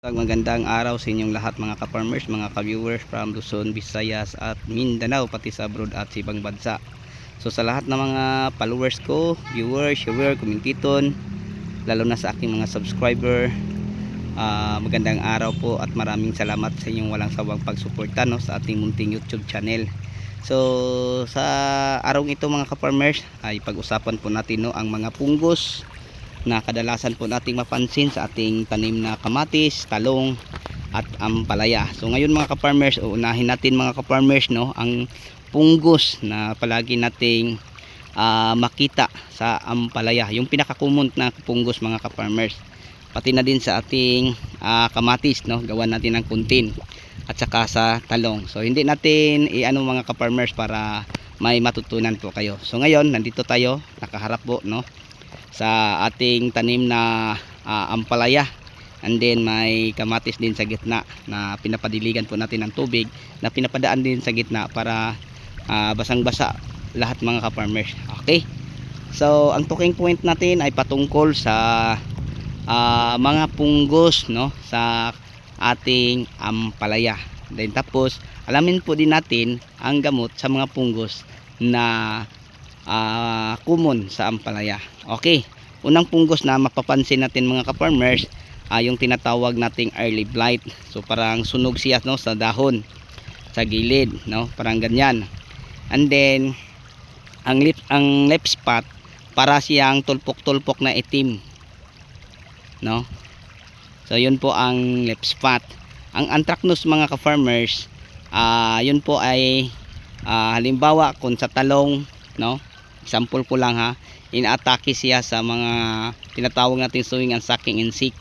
Magandang araw sa inyong lahat mga ka-farmers, mga ka-viewers from Luzon, Visayas at Mindanao, pati sa abroad at sa ibang bansa. So sa lahat ng mga followers ko, viewers, share, commentiton, lalo na sa aking mga subscriber, magandang araw po at maraming salamat sa inyong walang sawang pagsuporta, no, sa ating munting YouTube channel. So sa araw ito mga ka-farmers ay pag-usapan po natin, no, ang mga punggos na kadalasan po nating mapansin sa ating tanim na kamatis, talong at ampalaya. So ngayon mga ka-farmers, uunahin natin mga ka-farmers, no, ang punggos na palagi nating makita sa ampalaya, yung pinaka-common na punggos mga ka-farmers, pati na din sa ating kamatis, no, gawa natin ng kuntin, at saka sa talong. So hindi natin iano mga ka-farmers para may matutunan po kayo. So ngayon nandito tayo, nakaharap po, no, sa ating tanim na ampalaya, and then may kamatis din sa gitna na pinapadiligan po natin ng tubig na pinapadaan din sa gitna para basang basa lahat mga ka-farmers. Okay, so ang talking point natin ay patungkol sa mga punggos, no, sa ating ampalaya. Then tapos alamin po din natin ang gamot sa mga punggos na common sa ampalaya. Okay, unang punggos na mapapansin natin mga ka-farmers, yung tinatawag nating early blight. So parang sunog siya, no, sa dahon, sa gilid, no, parang ganyan. And then ang leaf spot, para siyang tulpok-tulpok na itim, no. So yun po ang leaf spot. Ang anthracnose mga ka-farmers, yun po ay halimbawa kung sa talong, no, example ko lang ha, inaatake siya sa mga tinatawag natin sowing and sucking insect.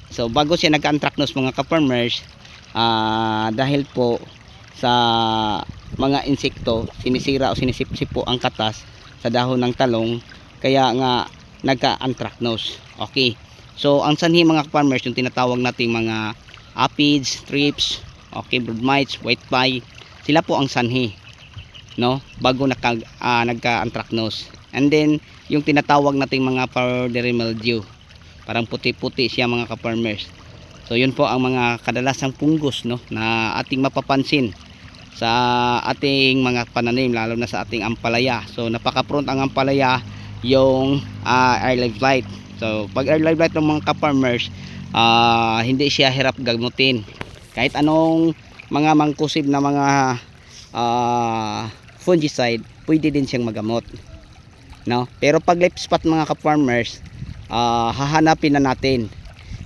So bago siya nagka-anthracnose mga ka-farmers, dahil po sa mga insekto, sinisira o sinisipsip po ang katas sa dahon ng talong, kaya nga nagka-anthracnose. Okay, so ang sanhi mga ka-farmers, yung tinatawag nating mga aphids, thrips, okay, brood mites, white fly, sila po ang sanhi, no, bago nagka-anthracnose. And then yung tinatawag nating mga powdery mildew, parang puti-puti siya mga ka-farmers. So yun po ang mga kadalasang punggos, no, na ating mapapansin sa ating mga pananim, lalo na sa ating ampalaya. So napaka-prone ang ampalaya yung early blight. So pag early blight ng mga ka-farmers, hindi siya hirap gamutin. Kahit anong mga mangkusib na mga fungicide, pwede din siyang magamot, no. Pero pag leaf spot mga ka-farmers, hahanapin na natin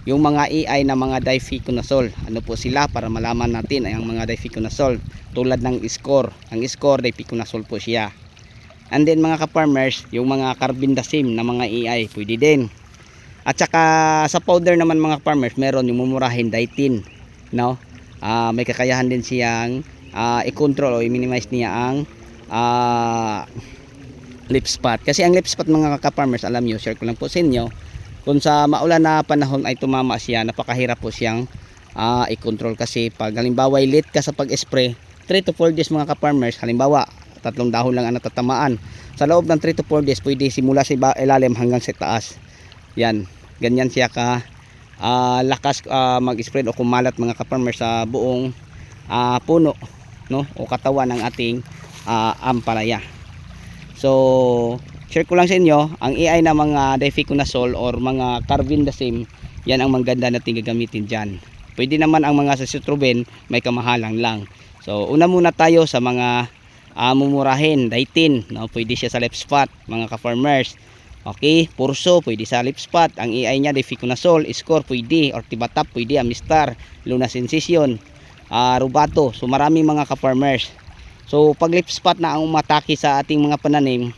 yung mga EI na mga difenoconazole. Ano po sila para malaman natin ay ang mga difenoconazole, tulad ng score. Ang score difenoconazole po siya. And then mga ka-farmers, yung mga carbendazim na mga EI, pwede din. At saka sa powder naman mga farmers, meron yung mumurahin ditin, no. May kakayahan din siyang i-control o i-minimize niya ang leaf spot. Kasi ang leaf spot mga ka-farmers, alam nyo, share ko lang po sa inyo, kung sa maulan na panahon ay tumama siya, napakahirap po siyang i-control. Kasi pag halimbawa late ka sa pag-spray, 3 to 4 days mga ka-farmers, halimbawa 3 dahon lang ang natatamaan, sa loob ng 3 to 4 days pwede simula sa ilalim hanggang sa taas. Yan, ganyan siya ka lakas mag-spread o kumalat mga ka-farmers sa buong puno, no, o katawan ng ating ampalaya. So share ko lang sa inyo ang AI na mga difenoconazole or mga carbendazim, yan ang maganda natin gagamitin dyan. Pwede naman ang mga Azoxystrobin, may kamahalan lang. So una muna tayo sa mga mumurahin, ditin, no, pwede siya sa leaf spot mga ka-farmers. Okay, purso pwede sa leaf spot, ang AI niya difenoconazole, score pwede, ortibatap pwede, amistar, luna sensation, rubato. So maraming mga ka-farmers. So pag leaf spot na ang umatake sa ating mga pananim,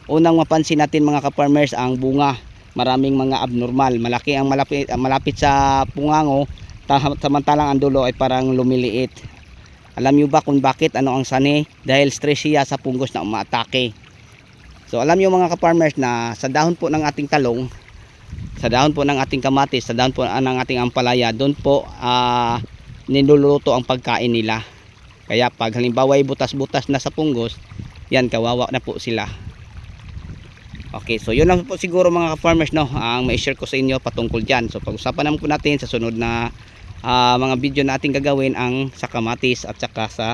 unang mapansin natin mga ka-farmers, ang bunga, maraming mga abnormal, malaki ang malapit sa pungango, samantalang ang dulo ay parang lumiliit. Alam nyo ba kung bakit? Ano ang sani? Dahil stress siya sa punggos na umatake. So alam nyo mga ka-farmers na sa dahon po ng ating talong, sa dahon po ng ating kamatis, sa dahon po ng ating ampalaya, doon po niluluto ang pagkain nila. Kaya pag halimbawa ay butas-butas na sa punggos, yan, kawawa na po sila. Okay, so yun lang po siguro mga ka-farmers, no, ang mai-share ko sa inyo patungkol dyan. So pag-usapan naman po natin sa sunod na mga video na ating gagawin ang sa kamatis at saka sa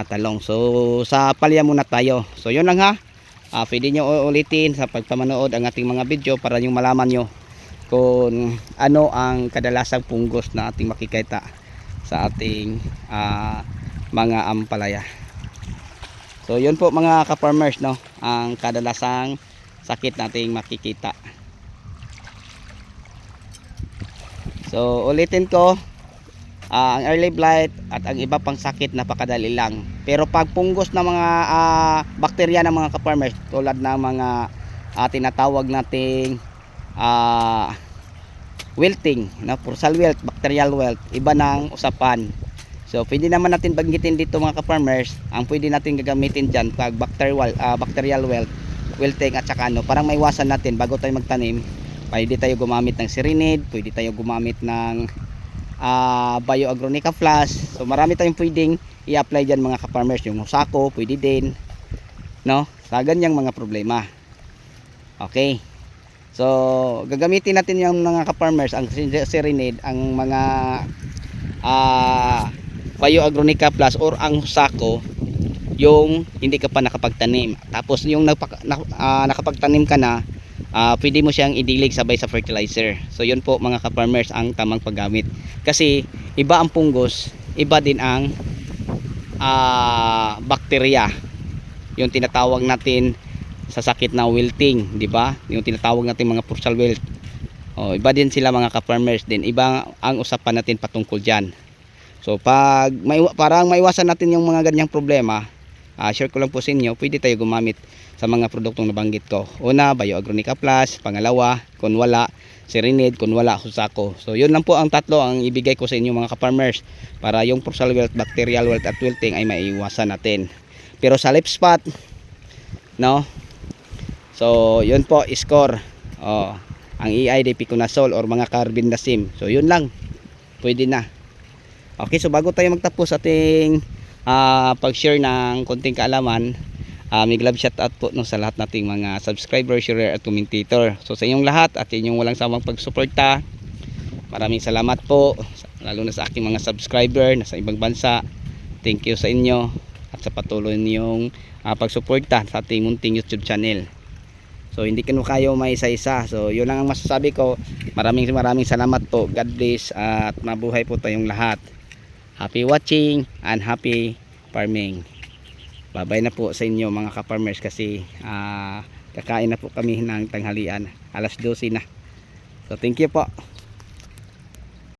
talong. So sa palya muna tayo. So yun lang ha. Pwede nyo ulitin sa pagpamanood ang ating mga video para nyo malaman nyo kung ano ang kadalasang punggos na ating makikita sa ating mga ampalaya. So yun po mga ka-farmers, no, ang kadalasang sakit nating makikita. So ulitin ko, ang early blight at ang iba pang sakit napakadali lang. Pero pag punggos na mga bakterya ng mga ka-farmers, tulad ng mga tinatawag nating wilting, no, Purcell wilt, bacterial wilt, iba ng usapan. So pwede naman natin banggitin dito mga ka-farmers, ang pwede natin gagamitin dyan pag bacterial wilt, wilting at saka parang maiwasan natin bago tayo magtanim. Pwede tayo gumamit ng Serenade, pwede tayo gumamit ng Bioagronica Plus. So marami tayong pwedeng i-apply dyan mga ka-farmers. Yung Husako pwede din, no, sa ganyang mga problema. Okay, so gagamitin natin yung mga ka-farmers ang Serenade, ang mga Bioagronica Plus or ang Husako yung hindi ka pa nakapagtanim. Tapos yung nakapagtanim ka na, pwede mo siyang idilig sabay sa fertilizer. So yun po mga ka-farmers ang tamang paggamit. Kasi iba ang punggos, iba din ang bakterya. Yung tinatawag natin sa sakit na wilting, di ba? Yung tinatawag natin mga Purcell wilt. Iba din sila mga ka-farmers din. Iba ang usapan natin patungkol diyan. So pag parang maiwasan natin yung mga ganyang problema, share ko lang po sa inyo, pwede tayo gumamit sa mga produktong nabanggit ko. Una, Bioagronica Plus. Pangalawa, kung wala, Serenade. Kung wala, Husako. So yun lang po ang tatlo ang ibigay ko sa inyo mga ka-farmers, para yung Purcell wilt, bacterial wilt at wilting ay maiwasan natin. Pero sa leaf spot, no, so yun po, score ang EI, Dipiconazole or mga carbendazim. So yun lang, pwede na. Okay, so bago tayo magtapos ating pag-share ng konting kaalaman, may love shout out po sa lahat nating mga subscriber, share at commentator. So sa inyong lahat at inyong walang sawang pagsuporta, maraming salamat po, lalo na sa aking mga subscriber na sa ibang bansa. Thank you sa inyo at sa patuloy niyong pagsuporta sa ating munting YouTube channel. So hindi ko kayo may isa-isa. So yun lang ang masasabi ko. Maraming salamat po. God bless at mabuhay po tayong lahat. Happy watching and happy farming. Bye-bye na po sa inyo mga ka-farmers, kasi kakain na po kami ng tanghalian. Alas 12 na. So thank you po.